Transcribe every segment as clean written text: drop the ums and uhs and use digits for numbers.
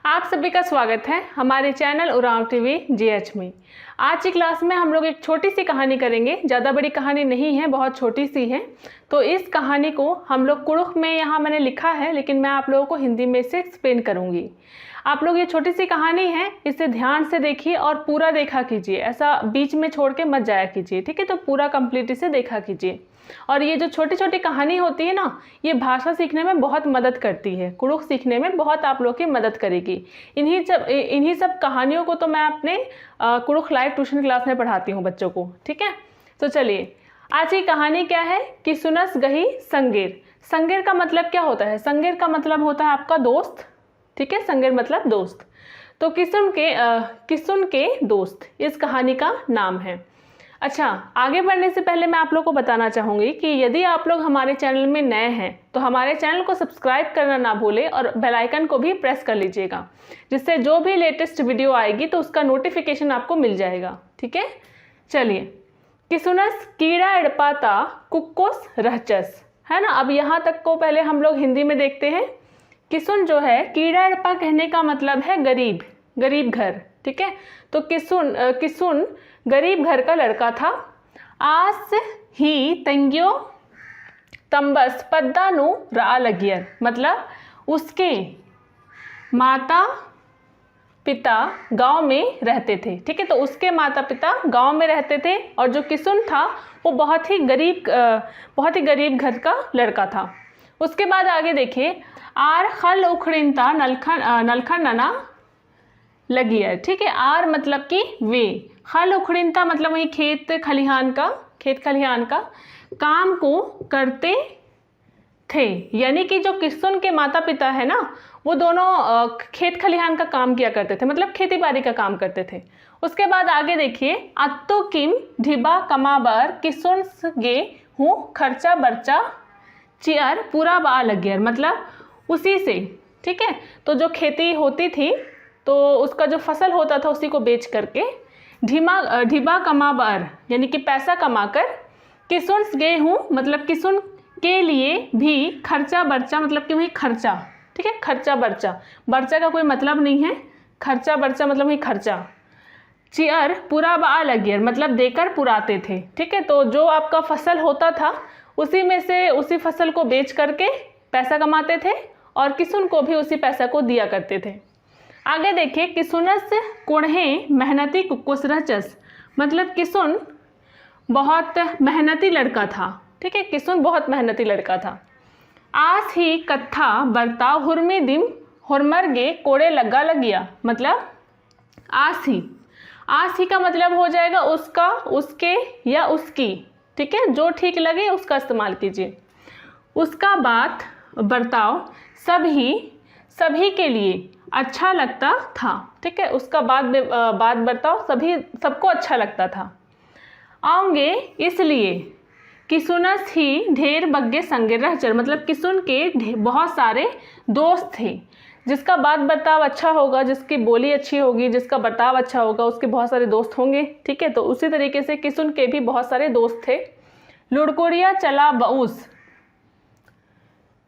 आप सभी का स्वागत है हमारे चैनल उरांव टीवी जीएच में। आज की क्लास में हम लोग एक छोटी सी कहानी करेंगे। ज़्यादा बड़ी कहानी नहीं है, बहुत छोटी सी है। तो इस कहानी को हम लोग कुड़ुख में यहाँ मैंने लिखा है, लेकिन मैं आप लोगों को हिंदी में से एक्सप्लेन करूँगी। आप लोग ये छोटी सी कहानी है, इसे ध्यान से देखिए और पूरा देखा कीजिए, ऐसा बीच में छोड़ के मत जाया कीजिए, ठीक है। तो पूरा कंप्लीट इसे देखा कीजिए। और ये जो छोटी छोटी कहानी होती है ना, ये भाषा सीखने में बहुत मदद करती है, कुड़ुख सीखने में बहुत आप लोग की मदद करेगी। इन्हीं सब कहानियों को तो मैं अपने कुड़ुख लाइव ट्यूशन क्लास में पढ़ाती हूँ बच्चों को, ठीक है। तो चलिए, आज की कहानी क्या है कि सुनस गही संगेर। संगेर का मतलब क्या होता है? संगेर का मतलब होता है आपका दोस्त, ठीक है। संगेर मतलब दोस्त। तो किसुन के दोस्त इस कहानी का नाम है। अच्छा, आगे बढ़ने से पहले मैं आप लोग को बताना चाहूँगी कि यदि आप लोग हमारे चैनल में नए हैं तो हमारे चैनल को सब्सक्राइब करना ना भूलें और बेल आइकन को भी प्रेस कर लीजिएगा, जिससे जो भी लेटेस्ट वीडियो आएगी तो उसका नोटिफिकेशन आपको मिल जाएगा, ठीक है। चलिए, किसुनस कीड़ा एड़पाता कुक्कोस रहचस, है ना। अब यहाँ तक को पहले हम लोग हिंदी में देखते हैं। किसुन जो है, कीड़ा एड़पा कहने का मतलब है गरीब घर, ठीक है। तो किसुन गरीब घर का लड़का था। आस ही तंग्यो तंबस पद्दानु रा लगियर, मतलब उसके माता पिता गांव में रहते थे, ठीक है। तो उसके माता पिता गांव में रहते थे और जो किसुन था वो बहुत ही गरीब घर का लड़का था। उसके बाद आगे देखिए, आर खल उखड़िनता नलखन नना लगियर, ठीक है। आर मतलब कि वे, खल उखड़िनता मतलब वही खेत खलिहान का काम को करते थे। यानी कि जो किसुन के माता पिता है ना, वो दोनों खेत खलिहान का काम किया करते थे, मतलब खेती बाड़ी का काम करते थे। उसके बाद आगे देखिए, अत्तो किम ढिबा कमाबर किसुन गे हूँ खर्चा बर्चा चियर पूरा बा लगियर, मतलब उसी से, ठीक है। तो जो खेती होती थी तो उसका जो फसल होता था उसी को बेच करके ढिबा कमाबर यानी कि पैसा कमाकर किसुन गे हूँ मतलब किसुन के लिए भी खर्चा बर्चा मतलब कि वही खर्चा, ठीक है। खर्चा बर्चा का कोई मतलब नहीं है, खर्चा बर्चा मतलब वही खर्चा। चियर पूरा बा लगियर मतलब देकर पुराते थे, ठीक है। तो जो आपका फसल होता था उसी में से उसी फसल को बेच करके पैसा कमाते थे और किसुन को भी उसी पैसा को दिया करते थे। आगे देखिए, किसुनस कुढ़े मेहनती कुक्कुस रहचस, मतलब किसुन बहुत मेहनती लड़का था, ठीक है। किसुन बहुत मेहनती लड़का था। आस ही कत्था बर्ताव हुरमी दिम हुरमर गे कोड़े लगा लगिया, मतलब आस ही का मतलब हो जाएगा उसका, उसके या उसकी, ठीक है। जो ठीक लगे उसका इस्तेमाल कीजिए। उसका बात बर्ताव सभी के लिए अच्छा लगता था, ठीक है। उसका बात बर्ताव सबको अच्छा लगता था। आऊँगे इसलिए किसुनस ही ढेर बग्गे संगे रहचर, मतलब किसुन के बहुत सारे दोस्त थे। जिसका बात बर्ताव अच्छा होगा, जिसकी बोली अच्छी होगी, जिसका बर्ताव अच्छा होगा, उसके बहुत सारे दोस्त होंगे, ठीक है। तो उसी तरीके से किसुन के भी बहुत सारे दोस्त थे। लुड़कुड़िया चला बऊस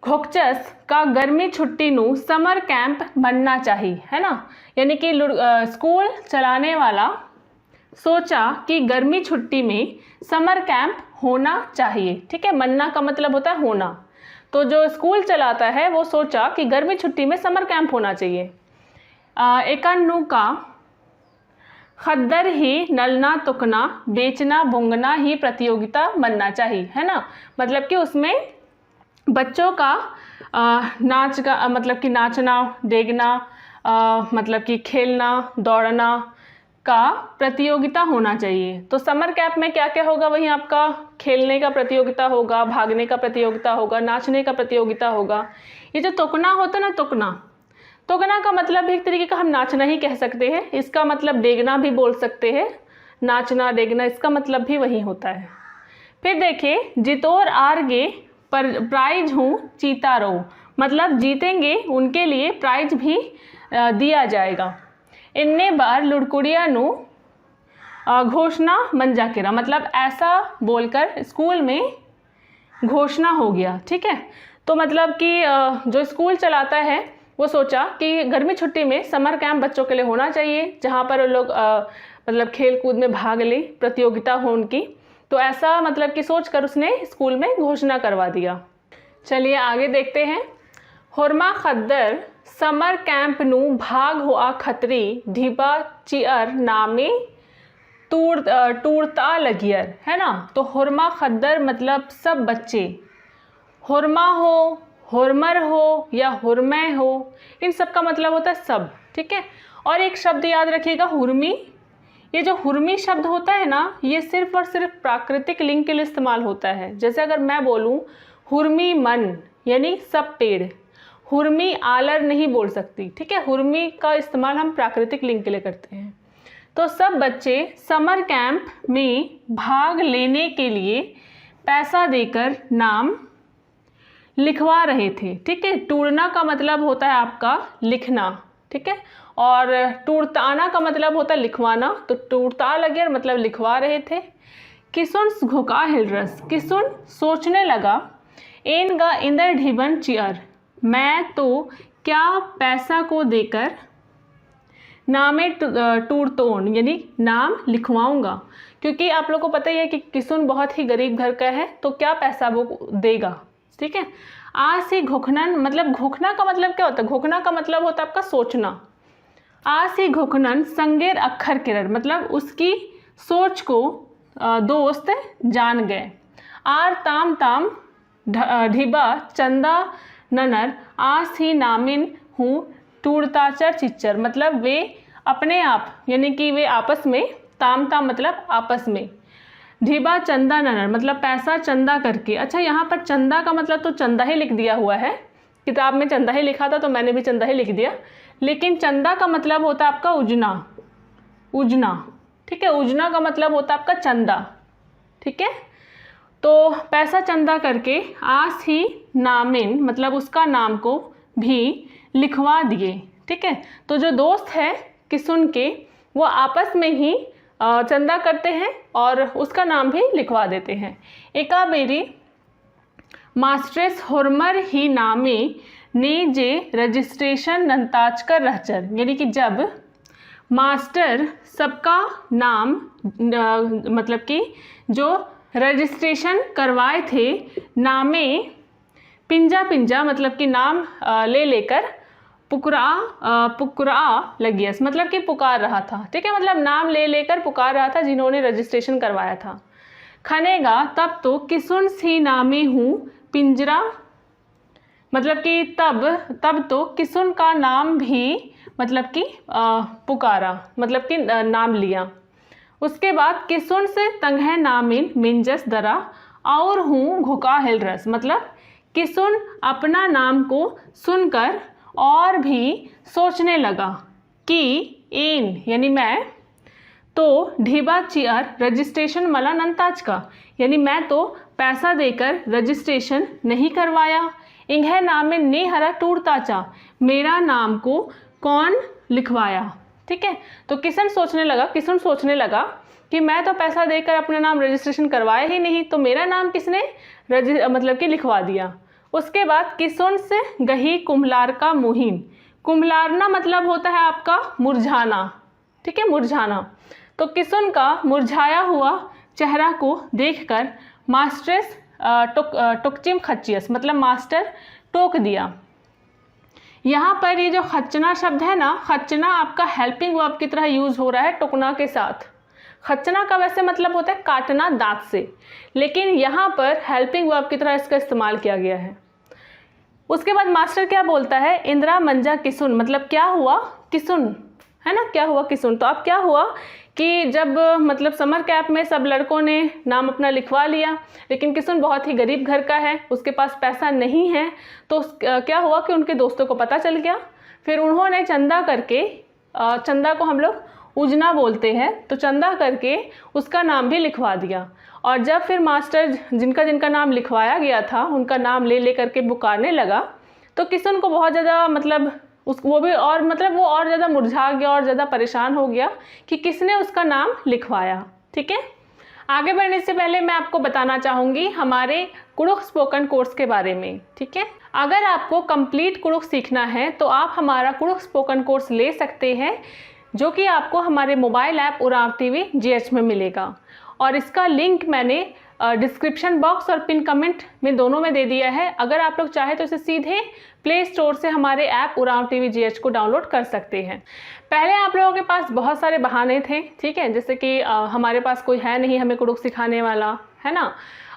घोकचस का गर्मी छुट्टी नू समर कैंप बनना चाहिए, है ना। यानी कि स्कूल चलाने वाला सोचा कि गर्मी छुट्टी में समर कैंप होना चाहिए, ठीक है। बनना का मतलब होता है होना। तो जो स्कूल चलाता है वो सोचा कि गर्मी छुट्टी में समर कैंप होना चाहिए। एकान्नू का खद्दर ही नलना तुकना बेचना बुंगना ही प्रतियोगिता बनना चाहिए, है ना। मतलब कि उसमें बच्चों का नाच का मतलब कि नाचना डेगना मतलब कि खेलना दौड़ना का प्रतियोगिता होना चाहिए। तो समर कैंप में क्या क्या होगा? वहीं आपका खेलने का प्रतियोगिता होगा, भागने का प्रतियोगिता होगा, नाचने का प्रतियोगिता होगा। ये जो तुकना होता है ना, तुकना का मतलब एक तरीके का हम नाचना ही कह सकते हैं। इसका मतलब डेगना भी बोल सकते हैं, नाचना डेगना इसका मतलब भी वही होता है। फिर देखिए, जितोर आरगे पर प्राइज हूँ चीता रहो, मतलब जीतेंगे उनके लिए प्राइज भी दिया जाएगा। इन्ने बार लुड़कुड़िया नु घोषणा मंजा केरा, मतलब ऐसा बोलकर स्कूल में घोषणा हो गया, ठीक है। तो मतलब कि जो स्कूल चलाता है वो सोचा कि गर्मी छुट्टी में समर कैंप बच्चों के लिए होना चाहिए, जहाँ पर वो लोग मतलब खेल कूद में भाग लें, प्रतियोगिता हो उनकी। तो ऐसा मतलब कि सोच कर उसने स्कूल में घोषणा करवा दिया। चलिए आगे देखते हैं। हुरमा खद्दर समर कैंप नू भाग हुआ खतरी ढिबा चियर नामे टूरता लगियर, है ना। तो हुरमा खद्दर मतलब सब बच्चे, हुरमा हो, हुरमर हो या हुरमै हो, इन सब का मतलब होता है सब, ठीक है। और एक शब्द याद रखिएगा, हुर्मी। ये जो हुर्मी शब्द होता है ना, ये सिर्फ और सिर्फ प्राकृतिक लिंग के लिए इस्तेमाल होता है। जैसे अगर मैं बोलूँ हुर्मी मन यानी सब पेड़, हुर्मी आलर नहीं बोल सकती, ठीक है। हुर्मी का इस्तेमाल हम प्राकृतिक लिंग के लिए करते हैं। तो सब बच्चे समर कैंप में भाग लेने के लिए पैसा देकर नाम लिखवा रहे थे, ठीक है। टूरना का मतलब होता है आपका लिखना, ठीक है। और टूरताना का मतलब होता है लिखवाना। तो टूरता लगे मतलब लिखवा रहे थे। किसुन घुका हिलरस, किसुन सोचने लगा, एन गा इंदर ढिबन चियर, मैं तो क्या पैसा को देकर नामे टूरतोन यानी नाम लिखवाऊंगा। क्योंकि आप लोगों को पता ही है कि किसुन बहुत ही गरीब घर का है, तो क्या पैसा वो देगा, ठीक है। आज ही घुखनन मतलब घुखना का मतलब क्या होता है, घुखना का मतलब होता है आपका सोचना। आज ही घुखनन संगेर अक्षर किरण मतलब उसकी सोच को दोस्त जान गए। आर ताम ताम ढिबा चंदा ननर आज ही नामिन हूँ टूरताचर चिच्चर मतलब वे अपने आप यानी कि वे आपस में, ताम ताम मतलब आपस में, ढिबा चंदा ननर मतलब पैसा चंदा करके। अच्छा यहाँ पर चंदा का मतलब तो चंदा ही लिख दिया हुआ है, किताब में चंदा ही लिखा था तो मैंने भी चंदा ही लिख दिया, लेकिन चंदा का मतलब होता है आपका उजना, उजना, ठीक है। उजना का मतलब होता है आपका चंदा, ठीक है। तो पैसा चंदा करके आज ही नामिन मतलब उसका नाम को भी लिखवा दिए, ठीक है। तो जो दोस्त है किसुन के, वो आपस में ही चंदा करते हैं और उसका नाम भी लिखवा देते हैं। एका बेरी मास्ट्रेस हुरमर ही नामे ने जे रजिस्ट्रेशन नंताज कर रहचर यानी कि जब मास्टर सबका नाम मतलब कि जो रजिस्ट्रेशन करवाए थे नामे पिंजा पिंजा मतलब कि नाम ले लेकर पुकरा लगियस मतलब कि पुकार रहा था, ठीक है। मतलब नाम ले लेकर पुकार रहा था जिन्होंने रजिस्ट्रेशन करवाया था। खनेगा तब तो किसुन सी नामे हूँ पिंजरा मतलब कि तब तो किसुन का नाम भी मतलब कि पुकारा मतलब कि नाम लिया। उसके बाद किसुन से तंगह नामिन मिंजस दरा और हूँ घुका हिलरस मतलब किसुन अपना नाम को सुनकर और भी सोचने लगा कि एन यानी मैं तो ढिबा चियर रजिस्ट्रेशन मला नंताज का यानी मैं तो पैसा देकर रजिस्ट्रेशन नहीं करवाया। इंघे नाम में ने हरा टूरताचा मेरा नाम को कौन लिखवाया, ठीक है। तो किसन सोचने लगा कि मैं तो पैसा देकर अपना नाम रजिस्ट्रेशन करवाया ही नहीं, तो मेरा नाम किसने मतलब कि लिखवा दिया। उसके बाद किसुन से गही कुम्हलार का मुहिम, कुम्हलारना मतलब होता है आपका मुरझाना, ठीक है, मुरझाना। तो किसुन का मुरझाया हुआ चेहरा को देखकर मास्टरेस टुकचिम खच्चियस मतलब मास्टर टोक दिया। यहाँ पर ये जो खच्चना शब्द है ना, खच्चना आपका हेल्पिंग वर्ब की तरह यूज हो रहा है टुकना के साथ। खच्चना का वैसे मतलब होता है काटना दांत से, लेकिन यहाँ पर हेल्पिंग वर्ब की तरह इसका इस्तेमाल किया गया है। उसके बाद मास्टर क्या बोलता है, इंदिरा मंजा किसुन मतलब क्या हुआ किसुन, है ना, क्या हुआ किसुन। तो अब क्या हुआ कि जब मतलब समर कैंप में सब लड़कों ने नाम अपना लिखवा लिया, लेकिन किसुन बहुत ही गरीब घर का है, उसके पास पैसा नहीं है। तो क्या हुआ कि उनके दोस्तों को पता चल गया, फिर उन्होंने चंदा करके, चंदा को हम लोग उजना बोलते हैं, तो चंदा करके उसका नाम भी लिखवा दिया। और जब फिर मास्टर जिनका नाम लिखवाया गया था उनका नाम ले करके पुकारने लगा, तो किसुन को बहुत ज़्यादा मतलब वो और ज़्यादा मुरझा गया और ज़्यादा परेशान हो गया कि किसने उसका नाम लिखवाया, ठीक है। आगे बढ़ने से पहले मैं आपको बताना चाहूँगी हमारे कुड़ुख स्पोकन कोर्स के बारे में, ठीक है। अगर आपको कंप्लीट कुड़ुख सीखना है तो आप हमारा कुड़ुख स्पोकन कोर्स ले सकते हैं, जो कि आपको हमारे mobile app Oraon TV GH में मिलेगा। और इसका लिंक मैंने डिस्क्रिप्शन बॉक्स और पिन कमेंट में दोनों में दे दिया है। अगर आप लोग चाहें तो इसे सीधे प्ले स्टोर से हमारे ऐप उरांव टीवी GH को डाउनलोड कर सकते हैं। पहले आप लोगों के पास बहुत सारे बहाने थे, ठीक है, जैसे कि हमारे पास कोई है नहीं हमें कुड़ुख सिखाने वाला, है ना,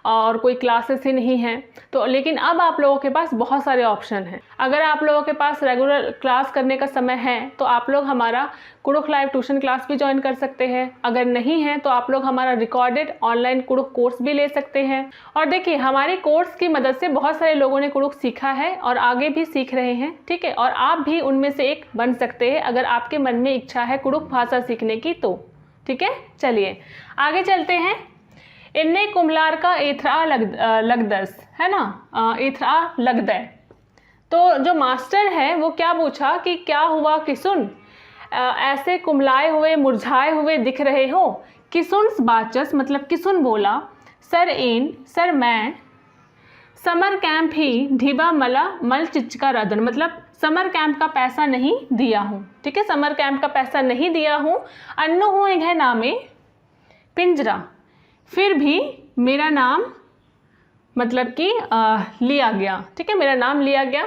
और कोई क्लासेस ही नहीं है। तो लेकिन अब आप लोगों के पास बहुत सारे ऑप्शन हैं। अगर आप लोगों के पास रेगुलर क्लास करने का समय है तो आप लोग हमारा कुड़ुख लाइव ट्यूशन क्लास भी ज्वाइन कर सकते हैं। अगर नहीं है तो आप लोग हमारा रिकॉर्डेड ऑनलाइन कुड़ुख कोर्स भी ले सकते हैं। और देखिए, हमारे कोर्स की मदद से बहुत सारे लोगों ने कुड़ुख सीखा है और आगे भी सीख रहे हैं, ठीक है, और आप भी उनमें से एक बन सकते हैं अगर आपके मन में इच्छा है कुड़ुख भाषा सीखने की तो, ठीक है। चलिए आगे चलते हैं। इन्ने कुम्हलार का एथरा लगदस, है ना, एथरा लगदे। तो जो मास्टर है वो क्या पूछा कि क्या हुआ किसुन, ऐसे कुम्हलाए हुए मुरझाए हुए दिख रहे हो। किसुन बाचस मतलब किसुन बोला, सर इन सर मैं समर कैंप ही ढीबा मला मल चिचका रदन मतलब समर कैंप का पैसा नहीं दिया हूँ, ठीक है, समर कैंप का पैसा नहीं दिया हूँ। अन्नो हूँ एक है नामे पिंजरा, फिर भी मेरा नाम मतलब कि लिया गया, ठीक है, मेरा नाम लिया गया।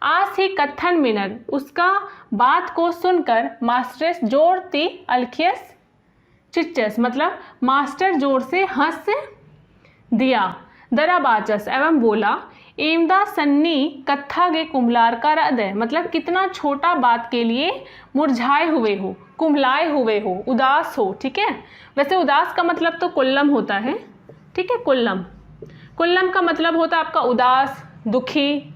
आज ही कत्थन मिनर उसका बात को सुनकर मास्टर्स जोर ती अलखियस चिच्चस मतलब मास्टर जोर से हंस दिया। दराबाचस एवं बोला, एमदा सन्नी कत्था गे कुम्हलार का हृदय मतलब कितना छोटा बात के लिए मुरझाए हुए हो, कुम्हलाए हुए हो, उदास हो, ठीक है। वैसे उदास का मतलब तो कुल्लम होता है, ठीक है, कुल्लम, कुल्लम का मतलब होता है आपका उदास, दुखी।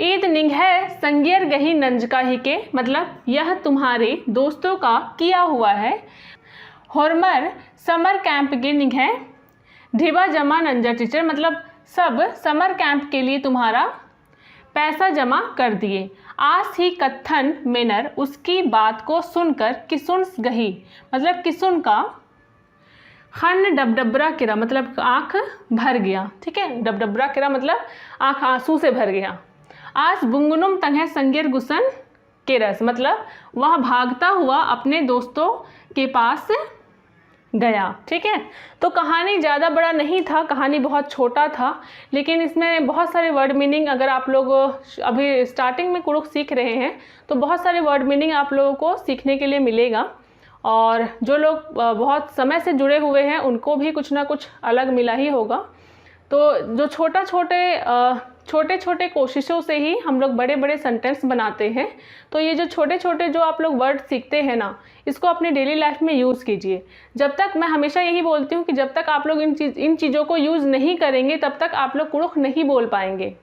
ईद निंग है संगियर गही नंजका ही के मतलब यह तुम्हारे दोस्तों का किया हुआ है। होरमर समर कैंप के निंग है ढीबा जमा नंजा टीचर मतलब सब समर कैंप के लिए तुम्हारा पैसा जमा कर दिए। आज ही कत्थन मेनर उसकी बात को सुनकर किसुन गही मतलब किसुन का खन डबडबरा किरा मतलब आँख भर गया, ठीक है, डबडबरा किरा मतलब आँख आंसू से भर गया। आज बुंगनुम तंगे संगिर गुसन के रस मतलब वह भागता हुआ अपने दोस्तों के पास गया, ठीक है। तो कहानी ज़्यादा बड़ा नहीं था, कहानी बहुत छोटा था, लेकिन इसमें बहुत सारे वर्ड मीनिंग, अगर आप लोग अभी स्टार्टिंग में कुड़ुख सीख रहे हैं तो बहुत सारे वर्ड मीनिंग आप लोगों को सीखने के लिए मिलेगा। और जो लोग बहुत समय से जुड़े हुए हैं उनको भी कुछ ना कुछ अलग मिला ही होगा। तो जो छोटे छोटे कोशिशों से ही हम लोग बड़े बड़े सेंटेंस बनाते हैं। तो ये जो छोटे छोटे जो आप लोग वर्ड सीखते हैं ना, इसको अपनी डेली लाइफ में यूज़ कीजिए। जब तक, मैं हमेशा यही बोलती हूँ कि जब तक आप लोग इन चीज़ों को यूज़ नहीं करेंगे तब तक आप लोग कुड़ुख नहीं बोल पाएंगे,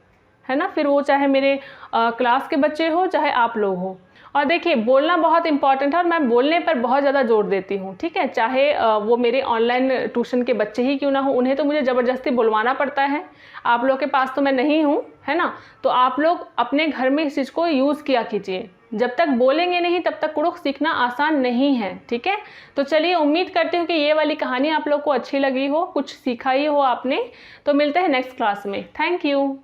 है ना। फिर वो चाहे मेरे क्लास के बच्चे हो चाहे आप लोग हो। और देखिए, बोलना बहुत इंपॉर्टेंट है और मैं बोलने पर बहुत ज़्यादा जोर देती हूँ, ठीक है, चाहे वो मेरे ऑनलाइन ट्यूशन के बच्चे ही क्यों ना हो, उन्हें तो मुझे ज़बरदस्ती बुलवाना पड़ता है। आप लोग के पास तो मैं नहीं हूँ, है ना। तो आप लोग अपने घर में इस चीज़ को यूज़ किया कीजिए। जब तक बोलेंगे नहीं तब तक कुड़ुख सीखना आसान नहीं है, ठीक है। तो चलिए, उम्मीद करती हूँ कि ये वाली कहानी आप लोग को अच्छी लगी हो, कुछ सीखा ही हो आपने। तो मिलते हैं नेक्स्ट क्लास में। Thank you.